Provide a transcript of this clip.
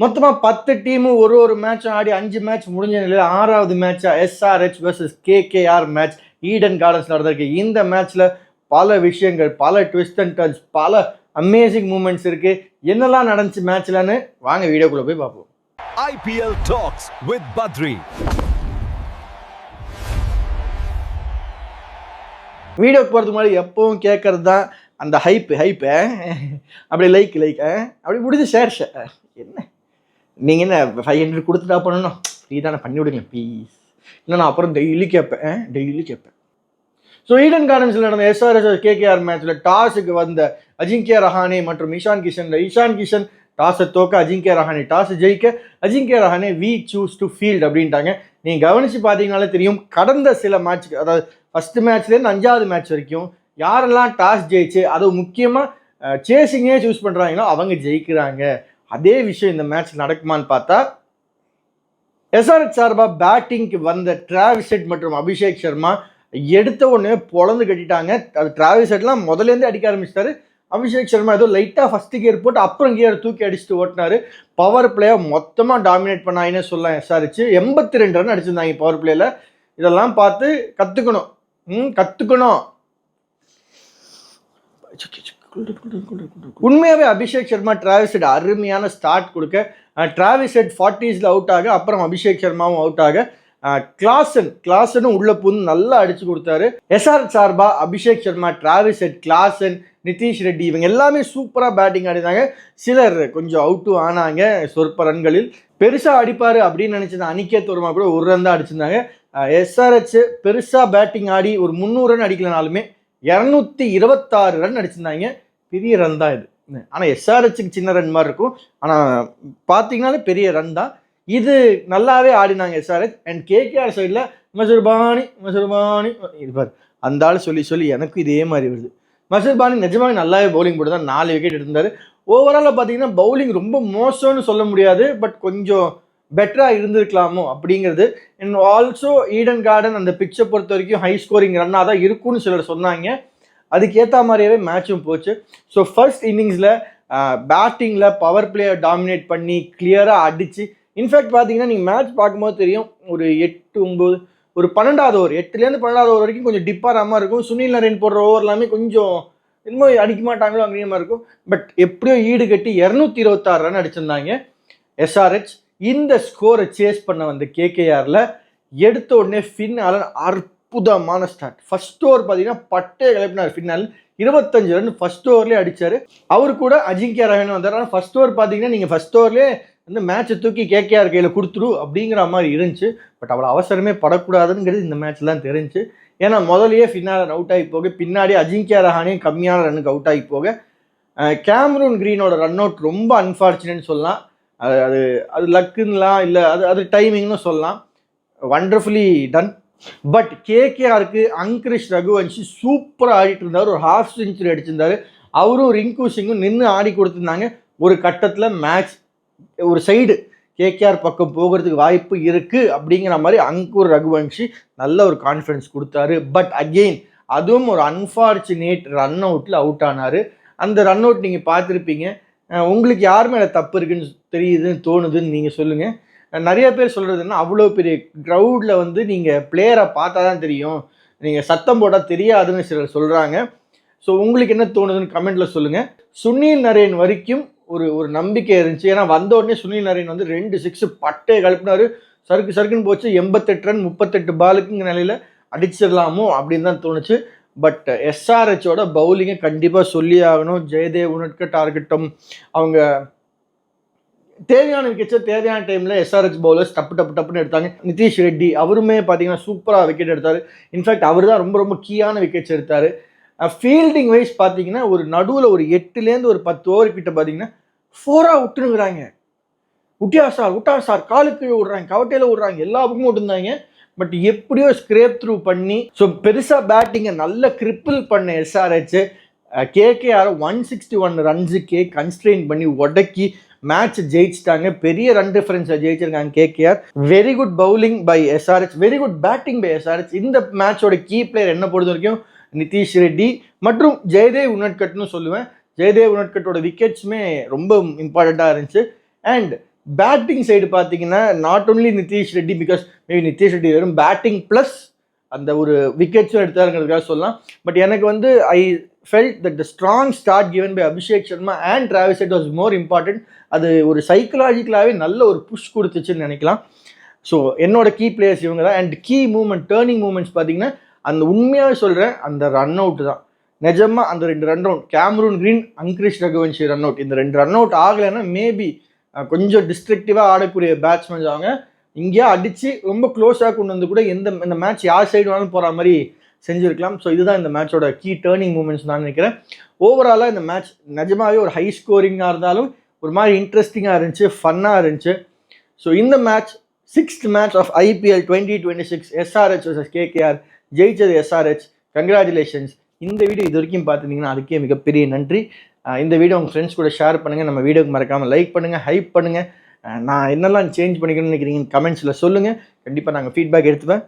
மொத்தமாக 10 டீமு ஒரு மேட்சும் ஆடி 5 மேட்ச் முடிஞ்ச நிலையில் 6வது மேட்சா SRH vs KKR match Eden gardens நடந்திருக்கு. இந்த மேட்ச்ல பல விஷயங்கள், பல ட்விஸ்ட் அண்ட் டர்ன்ஸ், பல அமேசிங் மூமெண்ட்ஸ் இருக்கு. என்னெல்லாம் நடந்துச்சு மேட்ச்லன்னு வாங்க வீடியோக்குள்ள போய் பார்ப்போம். IPL Talks with Badri. வீடியோக்கு போகிறதுக்கு முன்னாடி எப்பவும் கேட்கறது தான் அந்த ஹைப்பு அப்படி லைக் அப்படி முடிஞ்சு ஷேர் என்ன நீங்கள் என்ன 500 கொடுத்துட்டா பண்ணணும், ஃப்ரீ தானே பண்ணி விடுங்க ப்ளீஸ். இல்லை நான் அப்புறம் டெய்லி கேட்பேன். ஸோ ஈடன் கார்டன்ஸில் நடந்த SRH KKR மேட்ச்சில் டாஸுக்கு வந்த அஜிங்கியா ரஹானே மற்றும் ஈஷான் கிஷன் டாஸை தோக்க அஜிங்கியா ரஹானே டாஸ் ஜெயிக்க Ajinkya Rahane we choose to field அப்படின்ட்டாங்க. நீங்கள் கவனித்து பார்த்தீங்கனாலே தெரியும், கடந்த சில மேட்ச்சுக்கு, அதாவது ஃபஸ்ட்டு மேட்ச்லேருந்து 5வது மேட்ச் வரைக்கும் யாரெல்லாம் டாஸ் ஜெயிச்சு அதுவும் முக்கியமாக சேசிங்கே சூஸ் பண்ணுறாங்களோ அவங்க ஜெயிக்கிறாங்க. அதே விஷயம் இந்த மேட்ச் நடக்குமான்னு பார்த்தா SRH சார்பாக பேட்டிங்க்கு வந்த டிராவிஸ் ஹெட் மற்றும் அபிஷேக் சர்மா எடுத்த உடனே பொழந்து கட்டிட்டாங்க. அது டிராவிஸ் ஹெட்லாம் முதலேருந்து அடிக்க ஆரம்பிச்சிட்டாரு. அபிஷேக் சர்மா ஏதோ லைட்டாக ஃபஸ்ட்டு கியர் போட்டு அப்புறம் கியர் தூக்கி அடிச்சுட்டு ஓட்டினாரு. பவர் பிளேயை மொத்தமாக டாமினேட் பண்ணாங்கன்னு சொல்லலாம். SRH 82 ரன் அடிச்சிருந்தாங்க பவர் பிளேயில். இதெல்லாம் பார்த்து கற்றுக்கணும். உண்மையாகவே அபிஷேக் சர்மா டிராவிஸ் ஹெட் அருமையான ஸ்டார்ட் கொடுக்க, டிராவிஸ் ஹெட் 40s அவுட் ஆக, அப்புறம் அபிஷேக் சர்மாவும் அவுட் ஆக, கிளாசனும் உள்ள புந்து நல்லா அடிச்சு கொடுத்தாரு. SRH சார்பா Abhishek Sharma, Travis head, Klaasen, Nitish Reddy இவங்க எல்லாமே சூப்பராக பேட்டிங் ஆடினாங்க. சிலர் கொஞ்சம் அவுட்டும் ஆனாங்க சொற்ப ரன்களில். பெருசாக அடிப்பார் அப்படின்னு நினச்சது அனிகேத் வர்மா கூட ஒரு ரன் தான் அடிச்சிருந்தாங்க. SRH பெருசாக பேட்டிங் ஆடி ஒரு 300 ரன் அடிக்கலனாலுமே 226 ரன் அடிச்சிருந்தாங்க. பெரிய ரன் தான் இது. ஆனால் SRHக்கு சின்ன ரன் மாதிரி இருக்கும், ஆனால் பார்த்தீங்கன்னாலே பெரிய ரன் தான். இது நல்லாவே ஆடினாங்க SRH. அண்ட் KKR சைடில் மசூர்பானி இருப்பார், அந்த ஆள் சொல்லி எனக்கும் இதே மாதிரி வருது. மசூர்பானி நிஜமாக நல்லாவே பவுலிங் போட்டு தான் 4 விக்கெட் எடுத்திருந்தார். ஓவராலாக பார்த்தீங்கன்னா பவுலிங் ரொம்ப மோசம்னு சொல்ல முடியாது, பட் கொஞ்சம் பெட்டராக இருந்திருக்கலாமோ அப்படிங்கிறது. அண்ட் ஆல்சோ ஈடன் கார்டன் அந்த பிச்சை பொறுத்த வரைக்கும் ஹை ஸ்கோரிங் ரன்னாக தான் இருக்கும்னு சிலர் சொன்னாங்க. அதுக்கேற்ற மாதிரியாவே மேட்சும் போச்சு. ஸோ ஃபர்ஸ்ட் இன்னிங்ஸில் பேட்டிங்கில் பவர் பிளேயை டாமினேட் பண்ணி கிளியராக அடித்து, இன்ஃபேக்ட் பார்த்தீங்கன்னா நீங்கள் மேட்ச் பார்க்கும்போது தெரியும், ஒரு 8-9 ஒரு 12வது ஓவர், 8லேருந்து 12வது ஓவர் வரைக்கும் கொஞ்சம் டிப்பாராமல் இருக்கும். சுனில் நரேன் போடுற ஓவர் எல்லாமே கொஞ்சம் இன்னும் அடிக்க மாட்டாங்களோ அப்படிங்கிற மாதிரி இருக்கும். பட் எப்படியோ ஈடு கட்டி 226 ரன் அடிச்சிருந்தாங்க SRH. இந்த ஸ்கோரை சேஸ் பண்ண வந்த KKRல எடுத்த உடனே ஃபின் ஆலன் அற்புதமான ஸ்டார்ட். ஃபர்ஸ்ட் ஓவர் பார்த்தீங்கன்னா பட்டே கிளப்பினார். ஃபின் ஆலன் 25 ரன் ஃபர்ஸ்ட் ஓவர்லேயே அடித்தார். அவர் கூட அஜிங்கியா ரஹானே வந்தார். ஆனால் ஃபர்ஸ்ட் ஓவர் பார்த்தீங்கன்னா நீங்கள் ஃபர்ஸ்ட் ஓவர்லேயே வந்து மேட்சை தூக்கி KKR கையில் கொடுத்துரு அப்படிங்கிற மாதிரி இருந்துச்சு. பட் அவ்வளோ அவசரமே படக்கூடாதுங்கிறது இந்த மேட்ச் தான் தெரிஞ்சு. ஏன்னா முதலையே ஃபின் ஆலன் அவுட் ஆகி போக, பின்னாடி அஜிங்கியா ரஹானேயும் கம்மியான ரன்னுக்கு அவுட் ஆகி போக, கேமரூன் கிரீனோட ரன் அவுட் ரொம்ப அன்ஃபார்ச்சுனேட்னு சொல்லலாம். அது லக்குன்னெலாம் இல்லை, அது டைமிங்னு சொல்லலாம். Wonderfully done. பட் KKRக்கு அங்கிரிஷ் ரகுவன்ஷி சூப்பராக ஆடிட்டு இருந்தார். ஒரு ½ செஞ்சுரி அடிச்சிருந்தார். அவரும் ரிங்கு சிங்கும் நின்று ஆடி கொடுத்துருந்தாங்க. ஒரு கட்டத்தில் மேட்ச் ஒரு சைடு KKR பக்கம் போகிறதுக்கு வாய்ப்பு இருக்குது அப்படிங்கிற மாதிரி அங்கூர் ரகுவன்ஷி நல்ல ஒரு கான்ஃபிடன்ஸ் கொடுத்தாரு. பட் அகெயின் அதுவும் ஒரு அன்ஃபார்ச்சுனேட் ரன் அவுட்டில் அவுட் ஆனார். அந்த ரன் அவுட் நீங்கள் பார்த்துருப்பீங்க. உங்களுக்கு யார் மேலே தப்பு இருக்குன்னு தெரியுதுன்னு தோணுதுன்னு நீங்கள் சொல்லுங்கள். நிறைய பேர் சொல்கிறதுன்னா, அவ்வளோ பெரிய க்ரௌடில் வந்து நீங்கள் பிளேயரை பார்த்தா தான் தெரியும், நீங்கள் சத்தம் போட்டால் தெரியாதுன்னு சிலர் சொல்கிறாங்க. ஸோ உங்களுக்கு என்ன தோணுதுன்னு கமெண்ட்டில் சொல்லுங்கள். சுனில் நரேன் வரைக்கும் ஒரு நம்பிக்கை இருந்துச்சு. ஏன்னா வந்த உடனே சுனில் நரேன் வந்து 2 6 பட்டே கலப்பினார். சறுக்குன்னு போச்சு. 88 ரன் 38 பாலுக்குங்கிற நிலையில் அடிச்சிடலாமோ அப்படின்னு தான் தோணுச்சு. பட் SRHோட பவுலிங்கை கண்டிப்பாக சொல்லி ஆகணும். ஜெயதேவ் உனட்கட்டாக இருக்கட்டும், அவங்க தேவையான விக்கெட்ஸை தேவையான டைமில் SRH பவுலர்ஸ் டப்புன்னு எடுத்தாங்க. நிதிஷ் ரெட்டி அவருமே பார்த்தீங்கன்னா சூப்பராக விக்கெட் எடுத்தார். இன்ஃபேக்ட் அவர் தான் ரொம்ப கீயான விக்கெட்ஸ் எடுத்தார். ஃபீல்டிங் வைஸ் பார்த்தீங்கன்னா ஒரு நடுவில் ஒரு 8லேருந்து ஒரு 10 ஓவர் கிட்ட பார்த்தீங்கன்னா 4 விட்டுனுங்கிறாங்க. விட்டா சார் காலுக்கு விடுறாங்க, கவட்டையில் விடுறாங்க, எல்லா பக்கமும் விட்டுருந்தாங்க. பட் எப்படியோ ஸ்க்ரேப் த்ரூ பண்ணி, ஸோ பெருசாக பேட்டிங்கை நல்ல கிரிப்பிள் பண்ண SRH KKR 161 ரன்ஸுக்கே கன்ஸ்ட்ரெயின் பண்ணி உடக்கி மேட்ச் ஜெயிச்சிட்டாங்க. பெரிய ரன் டிஃபரன்ஸில் ஜெயிச்சிருக்காங்க KKR. Very good bowling by SRH, very good batting by SRH. இந்த மேட்சோட கீ பிளேயர் என்ன பொறுத்த வரைக்கும் நிதிஷ் ரெட்டி மற்றும் ஜெயதேவ் உனட்கட்னு சொல்லுவேன். ஜெயதேவ் உனட்கட்டோட விக்கெட்ஸுமே ரொம்ப இம்பார்ட்டண்ட்டாக இருந்துச்சு. அண்ட் பேட்டிங் சைடு பார்த்தீங்கன்னா not only Nitish Reddy, because maybe Nitish Reddy வெறும் பேட்டிங் ப்ளஸ் அந்த ஒரு விக்கெட்ஸும் எடுத்தாருங்கிறதுக்காக சொல்லலாம். பட் எனக்கு வந்து I felt that the strong start given by Abhishek Sharma and Travis Head was more important. அது ஒரு சைக்கலாஜிக்கலாகவே நல்ல ஒரு புஷ் கொடுத்துச்சுன்னு நினைக்கலாம். ஸோ என்னோட கீ பிளேயர்ஸ் இவங்க தான். And key moment, turning moments பார்த்தீங்கன்னா அந்த உண்மையாக சொல்கிறேன் அந்த ரன் அவுட் தான். நிஜமாக அந்த 2 run out, Cameron Green, Angkrish Raghuvanshi run out, இந்த 2 ரன் அவுட் ஆகலைன்னா மேபி கொஞ்சம் டிஸ்ட்ரக்டிவாக ஆடக்கூடிய பேட்ஸ்மேன்ஸ் அவங்க இங்கேயே அடித்து ரொம்ப க்ளோஸாக கொண்டு வந்து கூட இந்த மேட்ச் யார் சைடு வேணாலும் போகிற மாதிரி செஞ்சுருக்கலாம். ஸோ இதுதான் இந்த மேட்சோட கீ டேர்னிங் மூமெண்ட்ஸ் நான் நினைக்கிறேன். ஓவராலாக இந்த மேட்ச் நிஜமாகவே ஒரு ஹை ஸ்கோரிங்காக இருந்தாலும் ஒரு மாதிரி இன்ட்ரெஸ்டிங்காக இருந்துச்சு, ஃபன்னாக இருந்துச்சு. ஸோ இந்த match 6th match of IPL 2026 SRH vs KKR, ஜெயிச்சது SRH. கங்க்ராச்சுலேஷன்ஸ். இந்த வீடியோ இது வரைக்கும் பார்த்துருந்தீங்கன்னா அதுக்கே மிகப்பெரிய நன்றி. இந்த வீடியோ உங்கள் ஃப்ரெண்ட்ஸ் கூட ஷேர் பண்ணுங்கள். நம்ம வீடியோக்கு மறக்காமல் லைக் பண்ணுங்கள், ஹைப் பண்ணுங்கள். நான் என்னெல்லாம் சேஞ்ச் பண்ணிக்கணும்னு நினைக்கிறீங்கன்னு கமெண்ட்ஸில் சொல்லுங்கள். கண்டிப்பாக நாங்கள் ஃபீட்பேக் எடுத்துப்பேன்.